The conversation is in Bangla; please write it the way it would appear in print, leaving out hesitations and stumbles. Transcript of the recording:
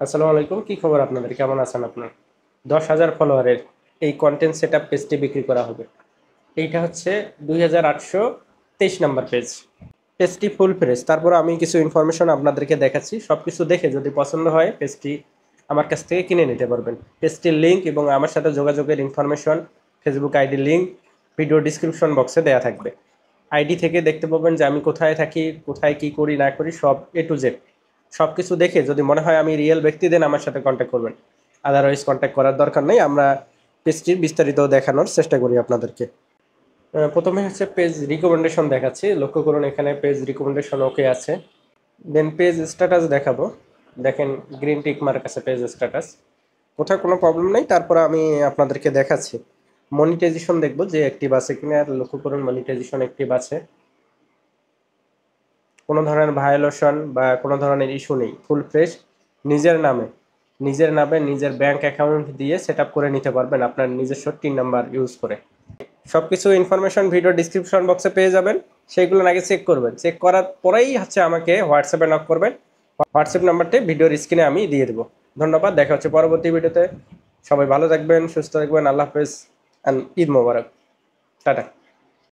আসসালামু আলাইকুম, কি খবর আপনাদের? কেমন আছেন আপনার? 10,000 ফলোয়ারের এই কন্টেন্ট সেটআপ পেজটি বিক্রি করা হবে। এইটা হচ্ছে 2823 নাম্বার পেজ। পেজটি ফুল ফ্রেশ। তারপর আমি কিছু ইনফরমেশন আপনাদেরকে দেখাচ্ছি। সবকিছু দেখে যদি পছন্দ হয় পেজটি আমার কাছ থেকে কিনে নিতে পারবেন। পেজটির লিঙ্ক এবং আমার সাথে যোগাযোগের information, Facebook ID link video description বক্সে দেওয়া থাকবে। আইডি থেকে দেখতে পাবেন যে আমি কোথায় থাকি, কোথায় কি করি না করি, সব এ টু জেড সব কিছু দেখে যদি মনে হয় আমি রিয়েল ব্যক্তি, দেন আমার সাথে কন্ট্যাক্ট করবেন। আদারওয়াইজ কন্ট্যাক্ট করার দরকার নেই। আমরা পেজটির বিস্তারিত দেখানোর চেষ্টা করি আপনাদেরকে। প্রথমে হচ্ছে পেজ রিকমেন্ডেশন দেখাচ্ছি। লক্ষ্য করুন এখানে পেজ রিকমেন্ডেশন ওকে আছে। দেন পেজ স্ট্যাটাস দেখাবো। দেখেন গ্রিন টিক মার্ক আছে পেজ স্ট্যাটাস, কোথাও কোনো প্রবলেম নেই। তারপর আমি আপনাদেরকে দেখাচ্ছি মনিটাইজেশন দেখবো যে অ্যাক্টিভ আছে কিনা। আর লক্ষ্য করুন মনিটাইজেশন অ্যাক্টিভ আছে, কোনো ধরনের ভায়োলেশন বা কোনো ধরনের ইস্যু নেই। Full fresh. নিজের নামে নিজের ব্যাংক অ্যাকাউন্ট দিয়ে সেট আপ করে নিতে পারবেন আপনার নিজস্ব টিন নাম্বার ইউজ করে। সব কিছু ইনফরমেশন ভিডিও ডিসক্রিপশন বক্সে পেয়ে যাবেন। সেইগুলো আগে চেক করবেন। চেক করার পরেই হচ্ছে আমাকে হোয়াটসঅ্যাপে নক করবেন। হোয়াটসঅ্যাপ নাম্বারটি ভিডিওর স্ক্রিনে আমি দিয়ে দেবো। ধন্যবাদ, দেখা হচ্ছে পরবর্তী ভিডিওতে। সবাই ভালো থাকবেন, সুস্থ থাকবেন। আল্লাহ হাফেজ অ্যান্ড ঈদ মোবারক। টাটা।